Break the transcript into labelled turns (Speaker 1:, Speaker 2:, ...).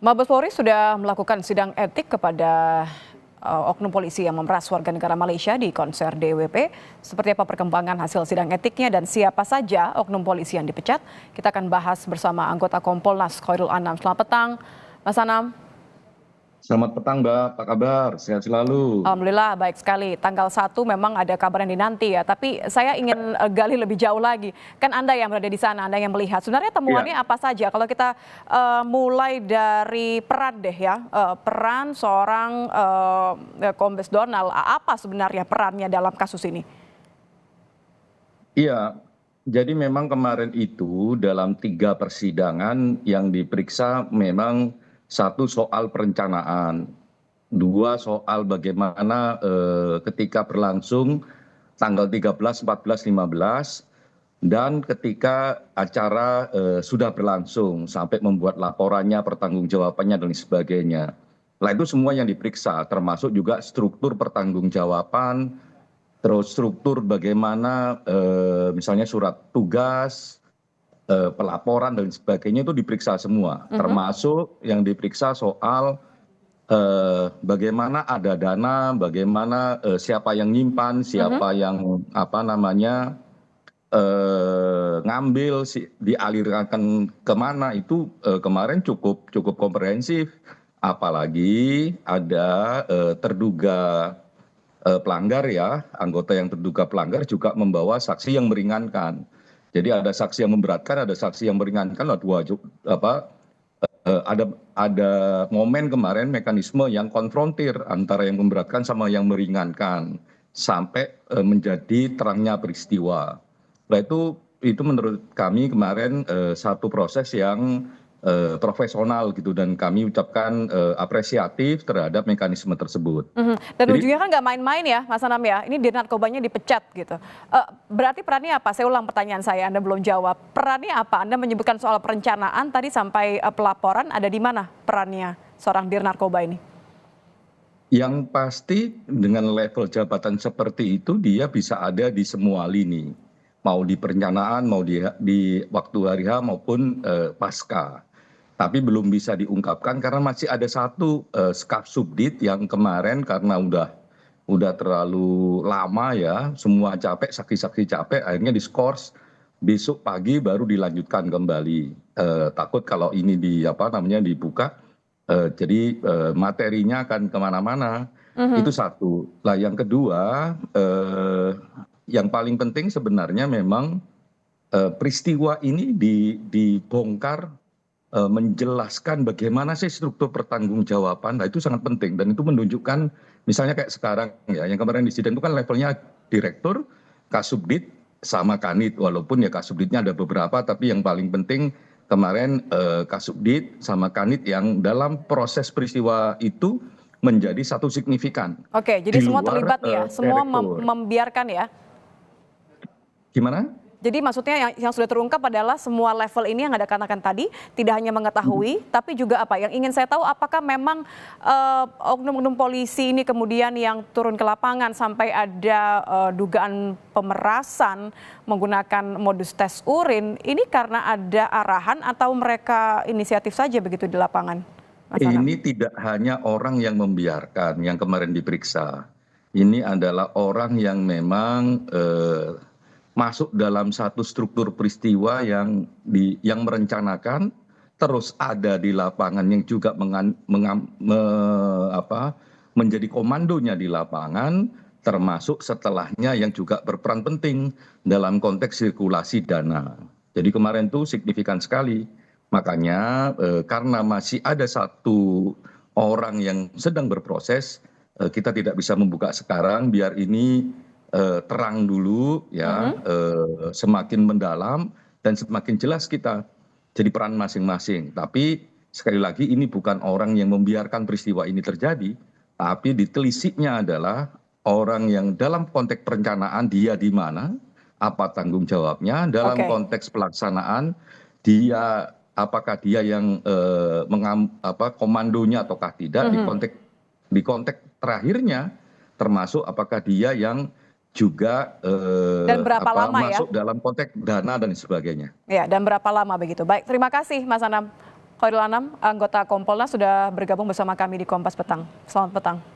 Speaker 1: Mabes Polri sudah melakukan sidang etik kepada oknum polisi yang memeras warga negara Malaysia di konser DWP. Seperti apa perkembangan hasil sidang etiknya dan siapa saja oknum polisi yang dipecat? Kita akan bahas bersama anggota Kompolnas Khairul Anam. Selamat petang, Mas Anam.
Speaker 2: Selamat petang, Mbak. Apa kabar? Sehat selalu.
Speaker 1: Alhamdulillah baik sekali. Tanggal 1 memang ada kabar yang dinanti ya. Tapi saya ingin gali lebih jauh lagi. Kan Anda yang berada di sana, Anda yang melihat. Sebenarnya temuannya
Speaker 2: Iya,
Speaker 1: apa saja? Kalau kita mulai dari peran deh ya. Peran seorang Kombes Donald. Apa sebenarnya perannya dalam kasus ini?
Speaker 2: iya. Jadi memang kemarin itu dalam 3 persidangan yang diperiksa memang satu soal perencanaan, dua soal bagaimana ketika berlangsung tanggal 13, 14, 15, dan ketika acara sudah berlangsung sampai membuat laporannya, pertanggungjawabannya dan sebagainya. Nah itu semua yang diperiksa, termasuk juga struktur pertanggungjawaban, terus struktur bagaimana misalnya surat tugas, pelaporan dan sebagainya itu diperiksa semua,
Speaker 1: Mhm,
Speaker 2: termasuk yang diperiksa soal bagaimana ada dana, bagaimana siapa yang nyimpan,
Speaker 1: mhm.
Speaker 2: siapa yang apa namanya ngambil, dialirkan kemana itu kemarin cukup cukup komprehensif, apalagi ada terduga pelanggar ya, anggota yang terduga pelanggar juga membawa saksi yang meringankan. Jadi ada saksi yang memberatkan, ada saksi yang meringankan. Apa, ada momen kemarin mekanisme yang konfrontir antara yang memberatkan sama yang meringankan sampai menjadi terangnya peristiwa. Nah itu menurut kami kemarin satu proses yang profesional gitu, dan kami ucapkan apresiatif terhadap mekanisme tersebut.
Speaker 1: Mhm. Dan
Speaker 2: Jadi
Speaker 1: ujungnya kan nggak main-main ya, Mas Anam ya. Ini di narkobanya dipecat gitu. Berarti perannya apa? Saya ulang pertanyaan saya, Anda belum jawab. Perannya apa? Anda menyebutkan soal perencanaan tadi sampai pelaporan. Ada di mana perannya seorang dir narkoba ini?
Speaker 2: yang pasti dengan level jabatan seperti itu dia bisa ada di semua lini, mau di perencanaan, mau di waktu hari H maupun pasca. Tapi belum bisa diungkapkan karena masih ada satu staf subdit yang kemarin karena udah terlalu lama ya, semua capek, saksi-saksi capek, akhirnya diskors besok pagi baru dilanjutkan kembali. Takut kalau ini di apa namanya dibuka, jadi materinya akan kemana-mana.
Speaker 1: Mhm.
Speaker 2: Itu satu. Lah yang kedua, yang paling penting sebenarnya memang peristiwa ini dibongkar, menjelaskan bagaimana sih struktur pertanggungjawaban. Nah itu sangat penting dan itu menunjukkan misalnya kayak sekarang ya, yang kemarin disiden itu kan levelnya direktur, kasubdit sama kanit, walaupun ya kasubditnya ada beberapa, tapi yang paling penting kemarin kasubdit sama kanit yang dalam proses peristiwa itu menjadi satu signifikan
Speaker 1: Oke, jadi
Speaker 2: di
Speaker 1: semua
Speaker 2: luar
Speaker 1: terlibat nih ya, semua
Speaker 2: direktur.
Speaker 1: membiarkan ya.
Speaker 2: Gimana?
Speaker 1: Jadi maksudnya yang sudah terungkap adalah semua level ini yang Anda katakan tadi tidak hanya mengetahui, tapi juga apa? Yang ingin saya tahu apakah memang oknum-oknum polisi ini kemudian yang turun ke lapangan sampai ada dugaan pemerasan menggunakan modus tes urin, ini karena ada arahan atau mereka inisiatif saja begitu di lapangan, Mas Anam?
Speaker 2: Ini tidak hanya orang yang membiarkan yang kemarin diperiksa. Ini adalah orang yang memang masuk dalam satu struktur peristiwa yang merencanakan, terus ada di lapangan yang juga menjadi komandonya di lapangan, termasuk setelahnya yang juga berperan penting dalam konteks sirkulasi dana. Jadi kemarin itu signifikan sekali. Makanya karena masih ada satu orang yang sedang berproses, kita tidak bisa membuka sekarang, biar ini terang dulu ya,
Speaker 1: Mhm.
Speaker 2: semakin mendalam dan semakin jelas kita jadi peran masing-masing. Tapi sekali lagi ini bukan orang yang membiarkan peristiwa ini terjadi, tapi ditelisiknya adalah orang yang dalam konteks perencanaan dia di mana, apa tanggung jawabnya, dalam
Speaker 1: Oke.
Speaker 2: konteks pelaksanaan dia apakah dia yang komandonya ataukah tidak,
Speaker 1: Mhm.
Speaker 2: di konteks terakhirnya termasuk apakah dia yang juga
Speaker 1: Dan berapa lama ya?
Speaker 2: masuk dalam konteks dana dan sebagainya.
Speaker 1: Ya, dan berapa lama begitu? Baik, terima kasih Mas Anam. Khairul Anam, anggota Kompolnas sudah bergabung bersama kami di Kompas Petang. Selamat petang.